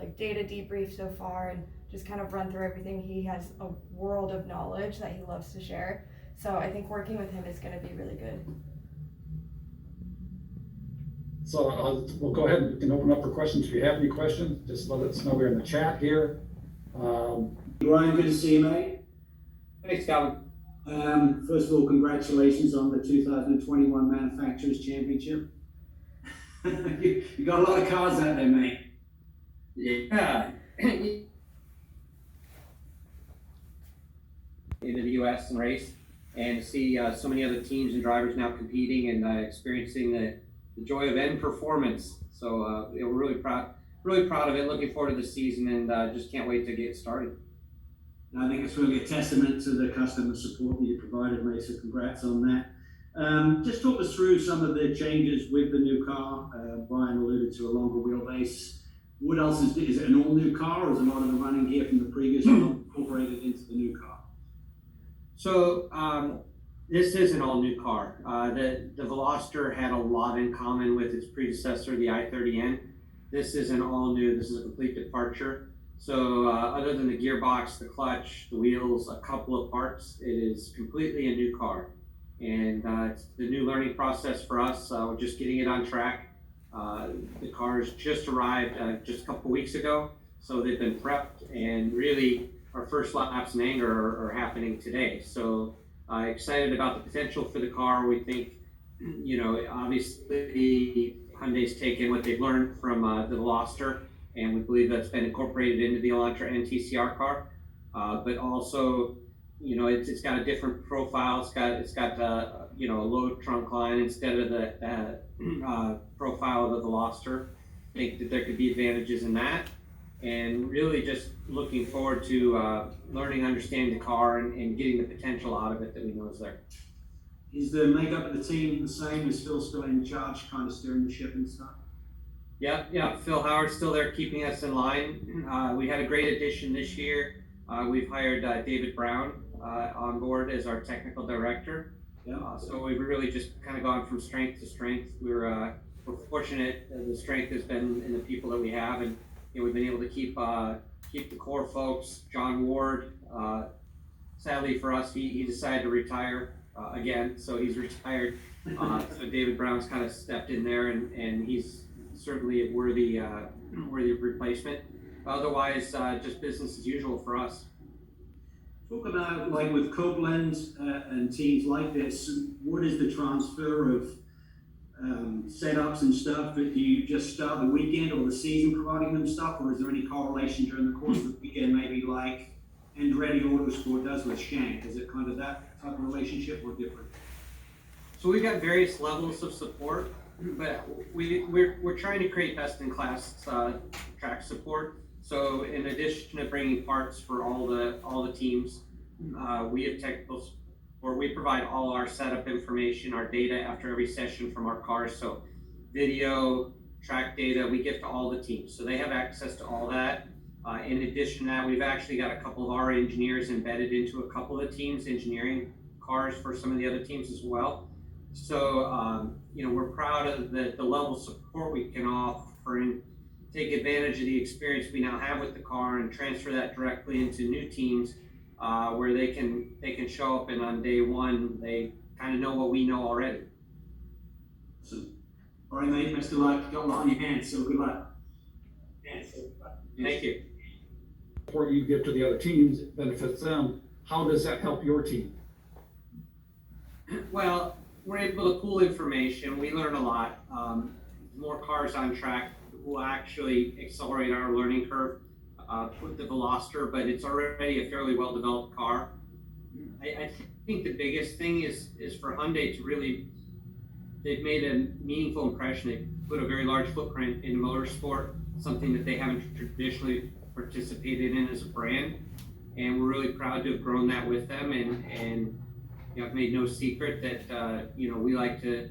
like data debrief so far and just kind of run through everything. He has a world of knowledge that he loves to share. So I think working with him is going to be really good. So we'll go ahead and open up for questions. If you have any questions, just let us know. We're in the chat here. Bryan, good to see you, mate. Thanks, Calvin. First of all, congratulations on the 2021 Manufacturers Championship. you got a lot of cars out there, mate. Yeah. Into the U.S. and race, and to see so many other teams and drivers now competing and experiencing the joy of end performance. So we're really proud of it. Looking forward to the season, and just can't wait to get started. I think it's really a testament to the customer support that you provided, mate, so congrats on that. Just talk us through some of the changes with the new car. Bryan alluded to a longer wheelbase. What else is it an all-new car, or is a lot of the running here from the previous one incorporated into the new car? So this is an all-new car. The Veloster had a lot in common with its predecessor, the i30N. This is an all-new, this is a complete departure. So other than the gearbox, the clutch, the wheels, a couple of parts, it is completely a new car. And it's the new learning process for us. We're just getting it on track. The cars just arrived just a couple weeks ago, so they've been prepped, and really our first laps in anger are happening today. So excited about the potential for the car. We think, obviously Hyundai's taken what they've learned from the Veloster, and we believe that's been incorporated into the Elantra and TCR car. But also, it's got a different profile. It's got a low trunk line instead of the profile of the Veloster. I think that there could be advantages in that, and really just looking forward to learning, understanding the car, and getting the potential out of it that we know is there. Is the makeup of the team the same? Is Phil still in charge, kind of steering the ship and stuff? Yeah. Phil Howard's still there keeping us in line. We had a great addition this year. We've hired David Brown on board as our technical director. Yeah. So we've really just kind of gone from strength to strength. We're fortunate that the strength has been in the people that we have, and we've been able to keep the core folks. John Ward, sadly for us, he decided to retire again, so he's retired. So David Brown's kind of stepped in there, and he's certainly a worthy replacement. Otherwise, just business as usual for us. Talk about, like with Copeland and teams like this, what is the transfer of setups and stuff? Do you just start the weekend or the season providing them stuff, or is there any correlation during the course of the weekend, maybe like Andretti Autosport does with Shank? Is it kind of that type of relationship or different? So we've got various levels of support, but we're trying to create best-in-class track support. So in addition to bringing parts for all the teams, we have technical support. We provide all our setup information, our data after every session from our cars. So video, track data, we give to all the teams. So they have access to all that. In addition to that, we've actually got a couple of our engineers embedded into a couple of the teams, engineering cars for some of the other teams as well. So, we're proud of the level of support we can offer and take advantage of the experience we now have with the car and transfer that directly into new teams where they can show up, and on day one, they kind of know what we know already. So, all right, mate, best of luck. You've got a lot on your hands, so good luck. Thank you. Support you give to the other teams benefits them. How does that help your team? Well, we're able to pool information. We learn a lot. More cars on track will actually accelerate our learning curve with the Veloster, but it's already a fairly well-developed car. I think the biggest thing is for Hyundai to really, they've made a meaningful impression. They put a very large footprint in motorsport, something that they haven't traditionally participated in as a brand. And we're really proud to have grown that with them. And I've made no secret that we like to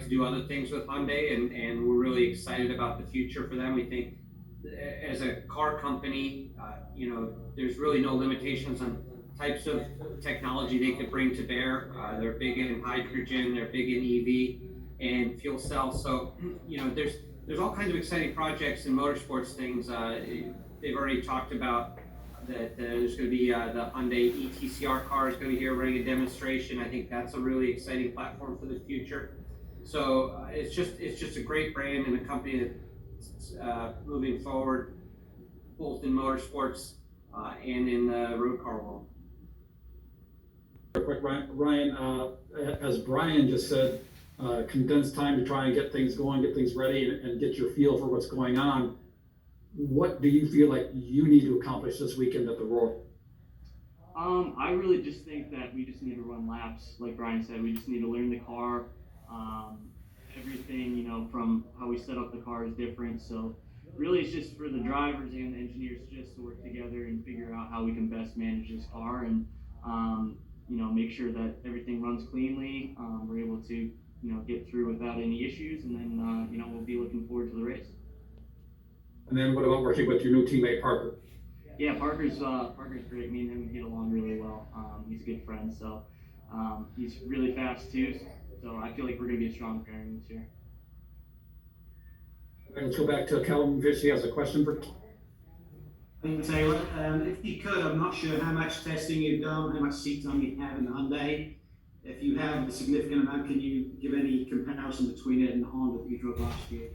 do other things with Hyundai, and we're really excited about the future for them. We think as a car company, there's really no limitations on types of technology they could bring to bear. They're big in hydrogen, they're big in EV and fuel cells. So, there's all kinds of exciting projects and motorsports things. They've already talked about that there's going to be the Hyundai ETCR car is going to be here running a demonstration. I think that's a really exciting platform for the future. So it's just a great brand and a company that's moving forward, both in motorsports and in the road car world. Real quick, Ryan, as Bryan just said, condensed time to try and get things going, get things ready, and get your feel for what's going on. What do you feel like you need to accomplish this weekend at the Roar? I really just think that we just need to run laps. Like Bryan said, we just need to learn the car. Everything, from how we set up the car is different. So really it's just for the drivers and the engineers just to work together and figure out how we can best manage this car and, make sure that everything runs cleanly. We're able to, get through without any issues. And then, we'll be looking forward to the race. And then what about working with your new teammate, Parker? Yeah, Parker's great. Me and him get along really well. He's a good friend, so he's really fast too. So I feel like we're gonna be a strong pairing this year. Okay, let's go back to Calvin Fish. He has a question for. Taylor, if you could, I'm not sure how much testing you've done, how much seat time you have in the Hyundai. If you have a significant amount, can you give any comparison between it and the Honda that you drove last year?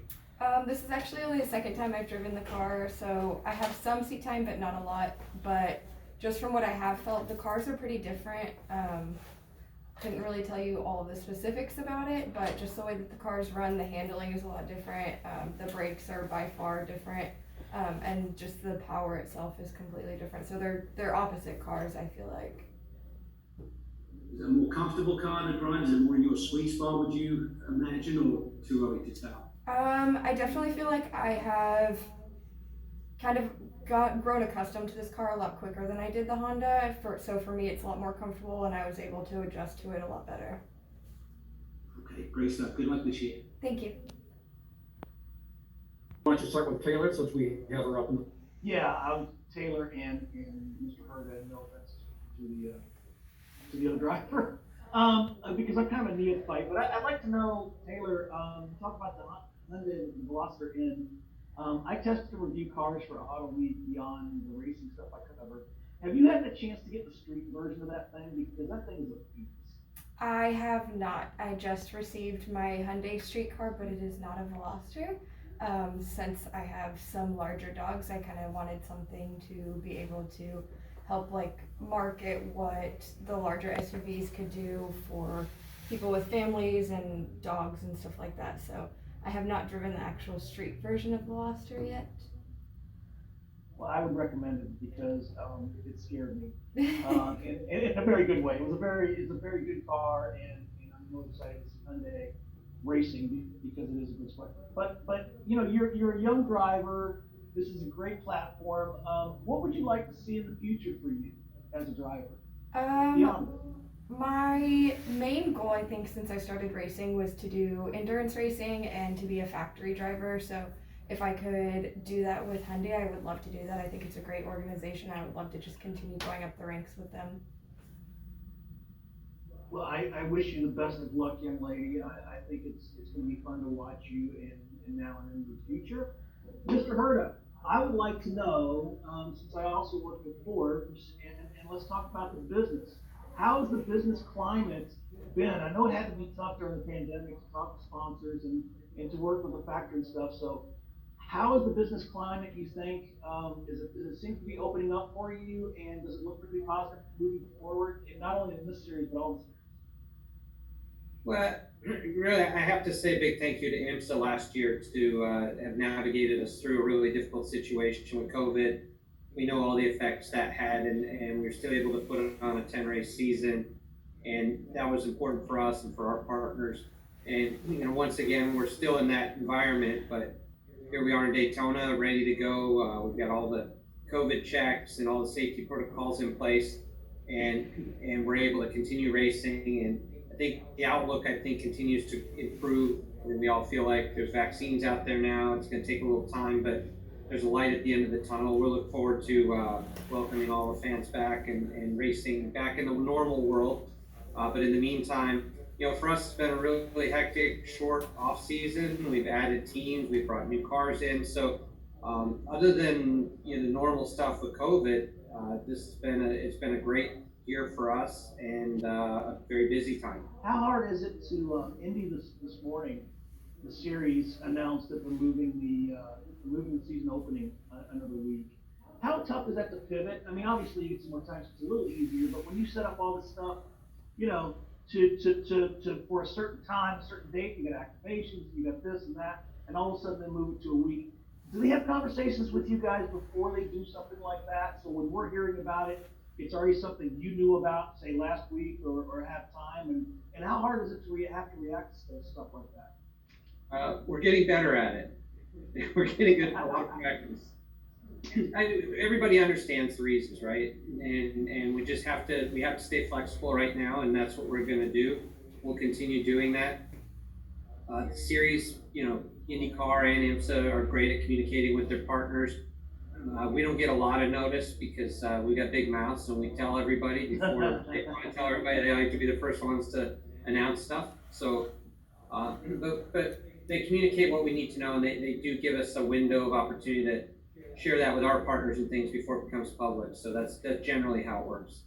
This is actually only the second time I've driven the car, so I have some seat time, but not a lot. But just from what I have felt, the cars are pretty different. Couldn't really tell you all of the specifics about it, but just the way that the cars run, the handling is a lot different. The brakes are by far different, and just the power itself is completely different. So they're opposite cars, I feel like. Is it a more comfortable car than Bryan? Is it more in your sweet spot, would you imagine, or too early to tell? I definitely feel like I have kind of grown accustomed to this car a lot quicker than I did the Honda. So for me, it's a lot more comfortable, and I was able to adjust to it a lot better. Okay, great stuff. Good luck this year. Thank you. Why don't you start with Taylor since we have her up? Yeah, I'm Taylor and Mr. Herta. No offense to the other driver, because I'm kind of a neophyte. But I'd like to know, Taylor, talk about the Hyundai Veloster N. I tested to review cars for Auto Week beyond the racing stuff I cover. Have you had the chance to get the street version of that thing? Because that thing is a beast. I have not. I just received my Hyundai street car, but it is not a Veloster. Since I have some larger dogs, I kind of wanted something to be able to help market what the larger SUVs could do for people with families and dogs and stuff like that. So I have not driven the actual street version of Veloster yet. Well, I would recommend it because it scared me, in a very good way. It's a very good car, and I'm really excited to see Hyundai racing because it is a good sport. But you're a young driver. This is a great platform. What would you like to see in the future for you as a driver? Beyond it? My main goal, I think, since I started racing was to do endurance racing and to be a factory driver. So if I could do that with Hyundai, I would love to do that. I think it's a great organization. I would love to just continue going up the ranks with them. Well, I wish you the best of luck, young lady. I think it's going to be fun to watch you in now and in the future. Mr. Herta, I would like to know, since I also work with Forbes, and let's talk about the business. How has the business climate been? I know it had to be tough during the pandemic to talk to sponsors and to work with the factory and stuff. So how is the business climate, you think? Does it seem to be opening up for you, and does it look pretty positive moving forward, and not only in this series, but all the series? Well, really, I have to say a big thank you to IMSA last year to have navigated us through a really difficult situation with COVID. We know all the effects that had, and we were still able to put on a 10-race season, and that was important for us and for our partners. And once again, we're still in that environment, but here we are in Daytona, ready to go. We've got all the COVID checks and all the safety protocols in place, and we're able to continue racing. And I think the outlook, continues to improve. And we all feel like there's vaccines out there now. It's going to take a little time, but there's a light at the end of the tunnel. We'll look forward to welcoming all the fans back and racing back in the normal world. But in the meantime, for us, it's been a really hectic, short off season. We've added teams, we've brought new cars in. So, other than the normal stuff with COVID, it's been a great year for us and a very busy time. How hard is it to Indy this morning? The series announced that they're moving the season opening another week. How tough is that to pivot? I mean, obviously you get some more time, so it's a little easier. But when you set up all this stuff, to for a certain time, a certain date, you got activations, you got this and that, and all of a sudden they move it to a week. Do they have conversations with you guys before they do something like that? So when we're hearing about it, it's already something you knew about, say last week or have time, and how hard is it to have to react to stuff like that? We're getting better at it. We're getting good at a lot of practice. Everybody understands the reasons, right? And we just have to stay flexible right now, and that's what we're going to do. We'll continue doing that. The series, IndyCar and IMSA are great at communicating with their partners. We don't get a lot of notice because we got big mouths, and we tell everybody before they want to tell everybody. They like to be the first ones to announce stuff. So, but they communicate what we need to know, and they do give us a window of opportunity to share that with our partners and things before it becomes public. So that's generally how it works.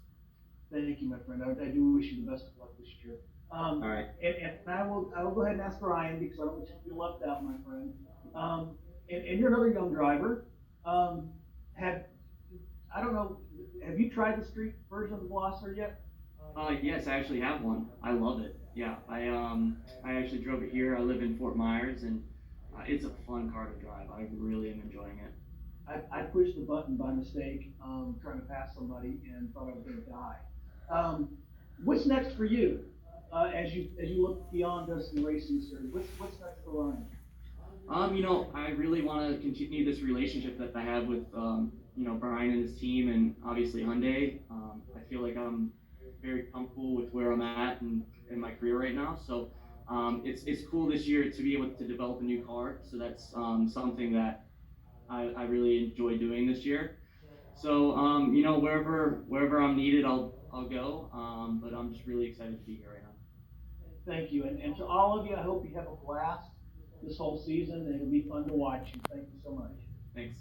Thank you, my friend. I do wish you the best of luck this year. All right. And I will go ahead and ask Bryan because I don't want you to feel left out, my friend. And you're another young driver. I don't know, have you tried the street version of the Veloster yet? Yes, I actually have one. I love it. Yeah, I actually drove it here. I live in Fort Myers, and it's a fun car to drive. I really am enjoying it. I pushed the button by mistake, trying to pass somebody, and thought I was going to die. What's next for you as you look beyond just the racing series? What's next for Ryan? I really want to continue this relationship that I have with Bryan and his team, and obviously Hyundai. I feel like I'm very comfortable with where I'm at in my career right now. So it's cool this year to be able to develop a new car. So that's something that I really enjoy doing this year. So wherever I'm needed, I'll go. But I'm just really excited to be here right now. Thank you, and to all of you, I hope you have a blast this whole season, and it'll be fun to watch you. Thank you so much. Thanks.